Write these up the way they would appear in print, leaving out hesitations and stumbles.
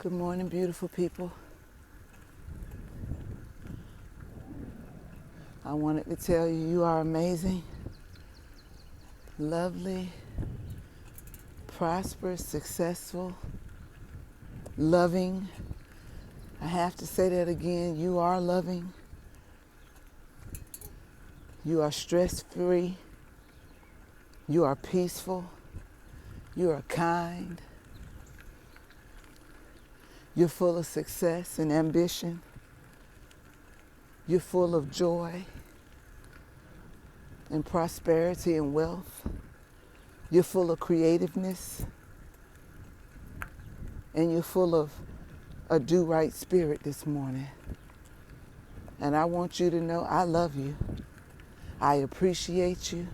Good morning, beautiful people. I wanted to tell you, you are amazing, lovely, prosperous, successful, loving. I have to say that again. You are loving. You are stress-free. You are peaceful. You are kind. You're full of success and ambition. You're full of joy and prosperity and wealth. You're full of creativeness. And you're full of a do-right spirit this morning. And I want you to know I love you. I appreciate you.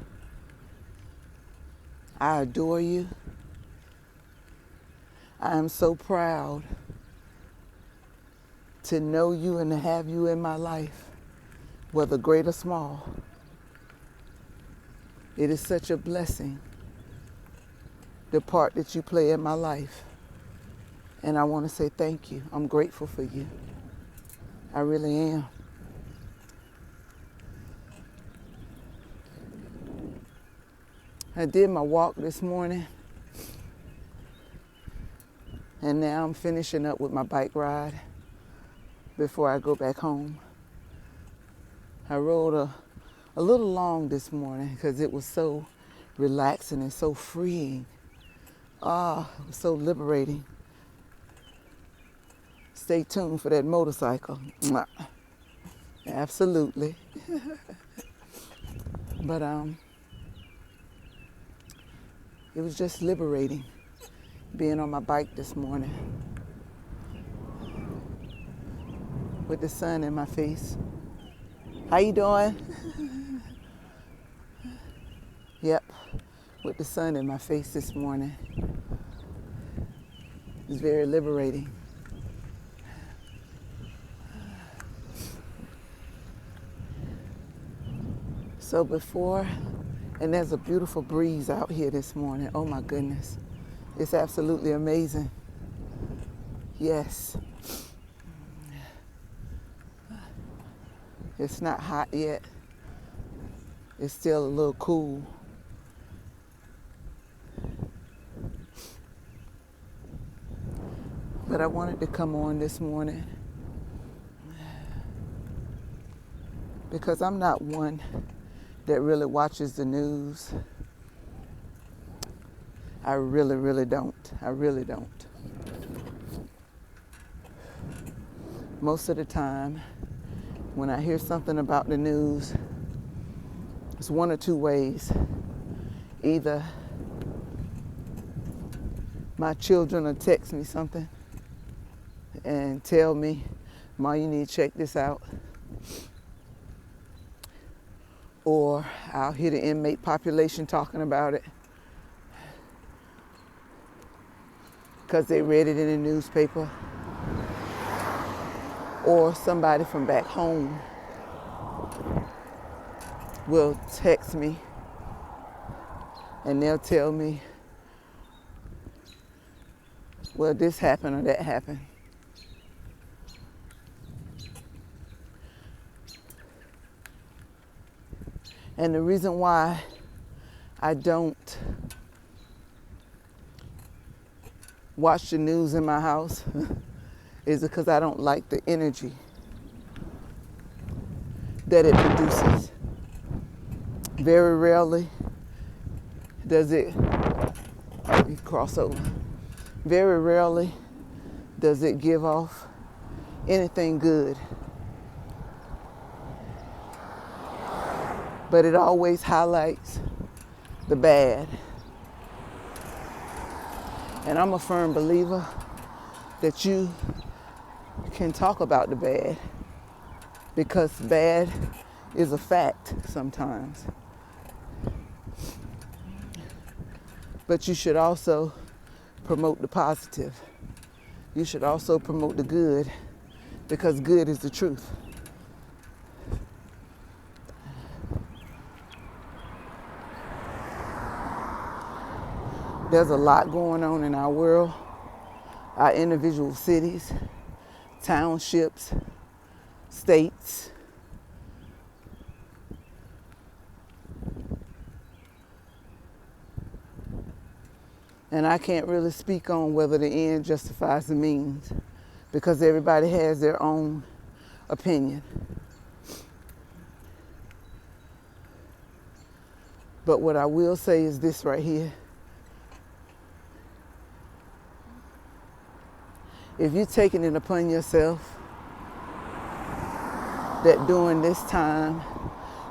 I adore you. I am so proud to know you and to have you in my life, whether great or small. It is such a blessing, the part that you play in my life. And I want to say thank you. I'm grateful for you. I really am. I did my walk this morning, and now I'm finishing up with my bike ride before I go back home. I rode a little long this morning because it was so relaxing and so freeing. It was so liberating. Stay tuned for that motorcycle. Mwah. Absolutely. But it was just liberating being on my bike this morning with the sun in my face. How you doing? Yep, with the sun in my face this morning. It's very liberating. So and there's a beautiful breeze out here this morning. Oh my goodness. It's absolutely amazing. Yes. It's not hot yet. It's still a little cool. But I wanted to come on this morning because I'm not one that really watches the news. I really don't. I really don't. Most of the time, when I hear something about the news, it's one or two ways. Either my children will text me something and tell me, "Ma, you need to check this out." Or I'll hear the inmate population talking about it because they read it in the newspaper. Or somebody from back home will text me and they'll tell me, well, this happened or that happened. And the reason why I don't watch the news in my house is because I don't like the energy that it produces. Very rarely does it cross over. Very rarely does it give off anything good. But it always highlights the bad. And I'm a firm believer that you can talk about the bad because bad is a fact sometimes. But you should also promote the positive. You should also promote the good because good is the truth. There's a lot going on in our world, our individual cities, townships, states. And I can't really speak on whether the end justifies the means because everybody has their own opinion. But what I will say is this right here. If you're taking it upon yourself that during this time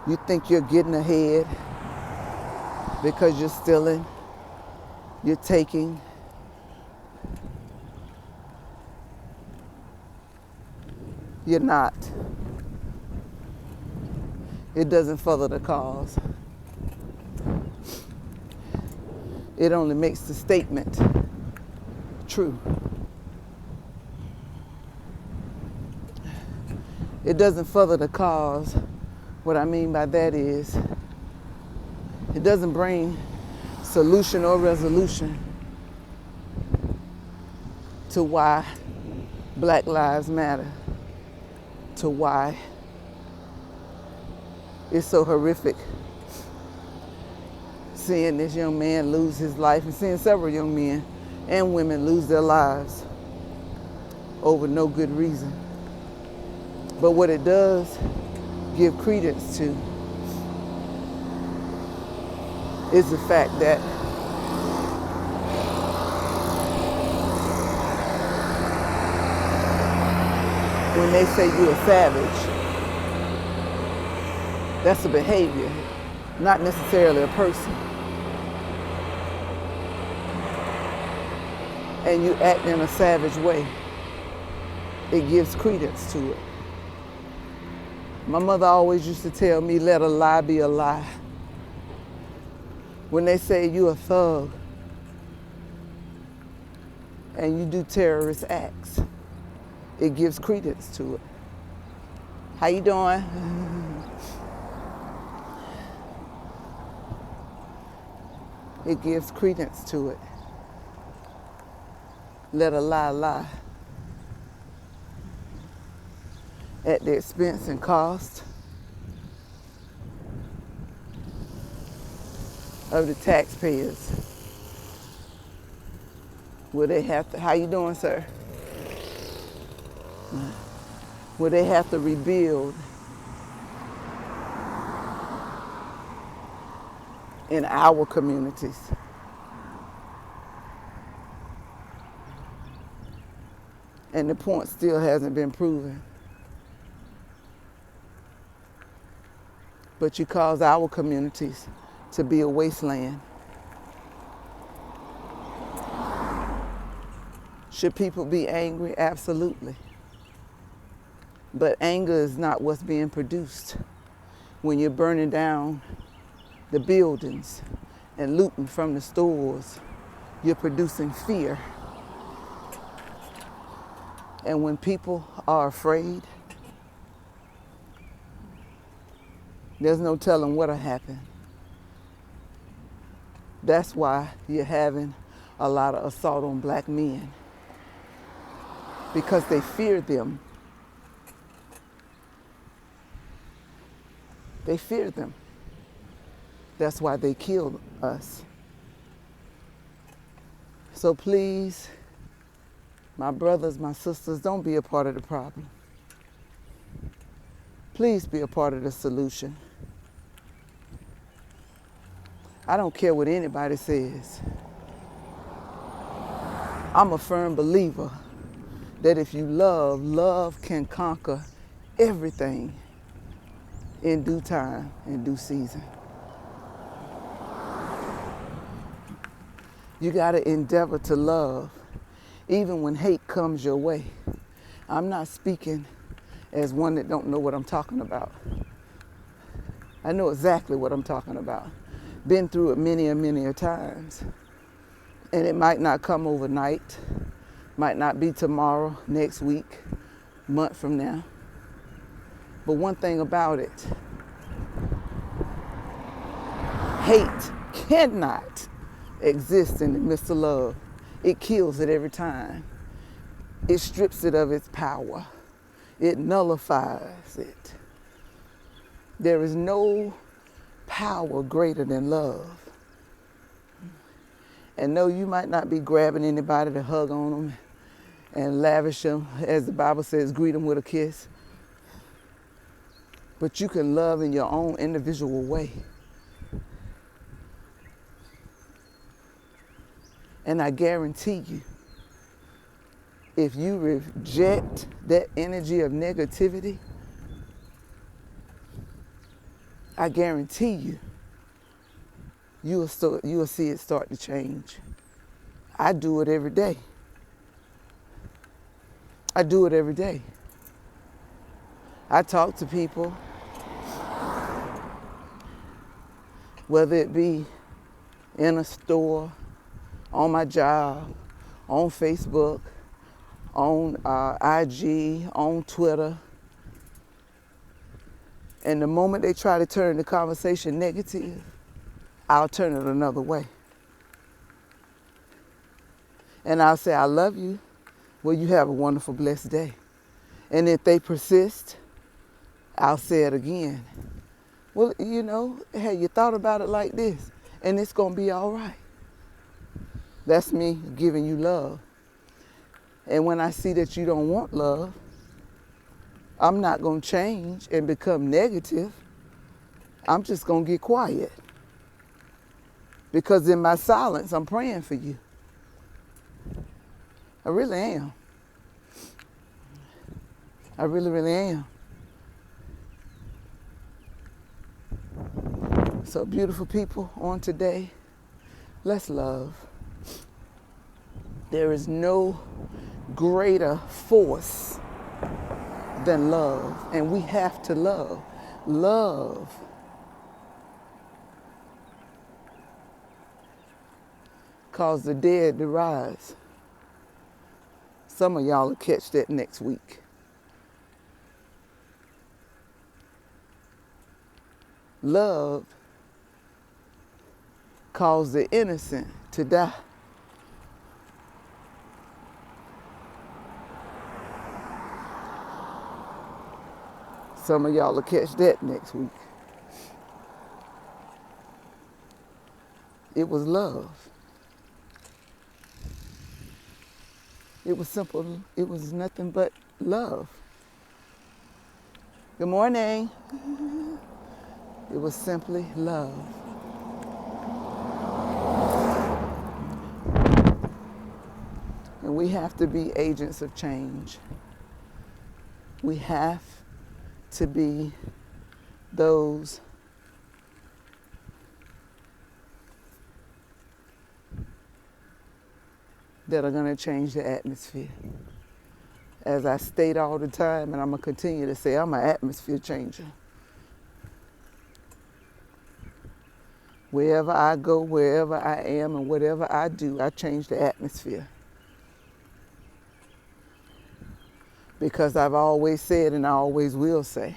you think you're getting ahead because you're stealing, you're taking, you're not. It doesn't further the cause. It only makes the statement true. It doesn't further the cause. What I mean by that is, it doesn't bring solution or resolution to why Black Lives Matter, to why it's so horrific seeing this young man lose his life and seeing several young men and women lose their lives over no good reason. But what it does give credence to is the fact that when they say you're a savage, that's a behavior, not necessarily a person. And you act in a savage way, it gives credence to it. My mother always used to tell me, let a lie be a lie. When they say you're a thug and you do terrorist acts, it gives credence to it. How you doing? It gives credence to it. Let a lie lie. At the expense and cost of the taxpayers. Will they have to, how you doing, sir? Will they have to rebuild in our communities? And the point still hasn't been proven. But you cause our communities to be a wasteland. Should people be angry? Absolutely. But anger is not what's being produced. When you're burning down the buildings and looting from the stores, you're producing fear. And when people are afraid, there's no telling what'll happen. That's why you're having a lot of assault on black men. Because they fear them. They fear them. That's why they killed us. So please, my brothers, my sisters, don't be a part of the problem. Please be a part of the solution. I don't care what anybody says. I'm a firm believer that if you love, love can conquer everything in due time, in due season. You gotta endeavor to love, even when hate comes your way. I'm not speaking as one that don't know what I'm talking about. I know exactly what I'm talking about. Been through it many and many a times. And it might not come overnight, might not be tomorrow, next week, month from now. But one thing about it, hate cannot exist in the midst of love. It kills it every time. it strips it of its power. It nullifies it. There is no power greater than love. And no, you might not be grabbing anybody to hug on them and lavish them, as the Bible says, greet them with a kiss. But you can love in your own individual way. And I guarantee you, if you reject that energy of negativity, I guarantee you, you will see it start to change. I do it every day. I do it every day. I talk to people, whether it be in a store, on my job, on Facebook, on IG, on Twitter. And the moment they try to turn the conversation negative, I'll turn it another way. And I'll say, I love you. Well, you have a wonderful, blessed day. And if they persist, I'll say it again. Well, you know, hey, you thought about it like this, and it's going to be all right. That's me giving you love. And when I see that you don't want love, I'm not going to change and become negative. I'm just going to get quiet. Because in my silence, I'm praying for you. I really am. I really, really am. So beautiful people, on today, let's love. There is no greater force than love, and we have to love. Love cause the dead to rise. Some of y'all will catch that next week. Love cause the innocent to die. Some of y'all will catch that next week. It was love. It was simple. It was nothing but love. Good morning. It was simply love. And we have to be agents of change. We have to be those that are going to change the atmosphere. As I state all the time, and I'm going to continue to say, I'm an atmosphere changer. Wherever I go, wherever I am, and whatever I do, I change the atmosphere. Because I've always said, and I always will say,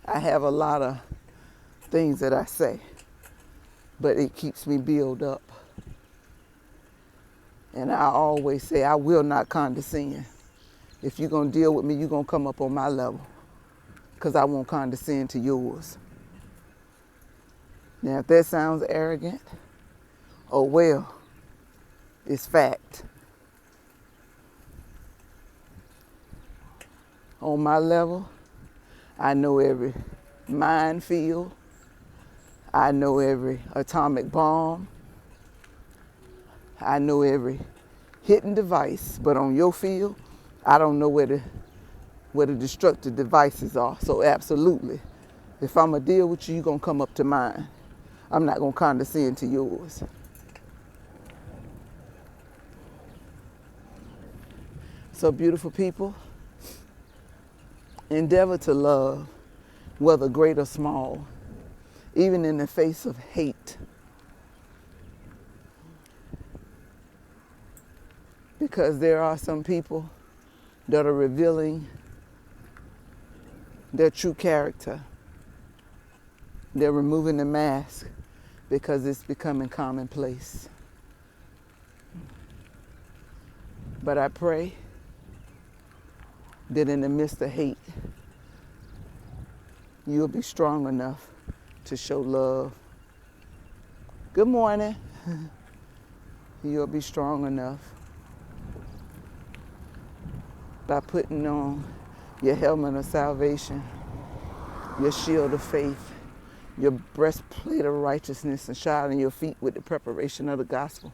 I have a lot of things that I say, but it keeps me built up. And I always say, I will not condescend. If you're going to deal with me, you're going to come up on my level, because I won't condescend to yours. Now, if that sounds arrogant, oh well, it's fact. On my level, I know every minefield. I know every atomic bomb. I know every hidden device. But on your field, I don't know where the destructive devices are. So absolutely, if I'm going to deal with you, you're going to come up to mine. I'm not going to condescend to yours. So beautiful people, endeavor to love, whether great or small, even in the face of hate. Because there are some people that are revealing their true character. They're removing the mask because it's becoming commonplace. But I pray that in the midst of hate, you'll be strong enough to show love. Good morning. You'll be strong enough by putting on your helmet of salvation, your shield of faith, your breastplate of righteousness, and shodding your feet with the preparation of the gospel,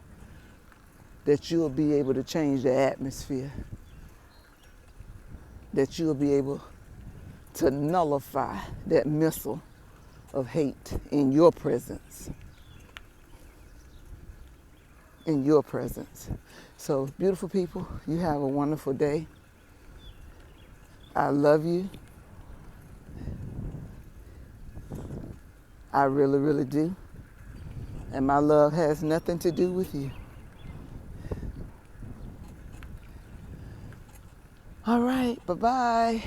that you'll be able to change the atmosphere, that you'll be able to nullify that missile of hate in your presence. In your presence. So, beautiful people, you have a wonderful day. I love you. I really, really do. And my love has nothing to do with you. All right, bye-bye.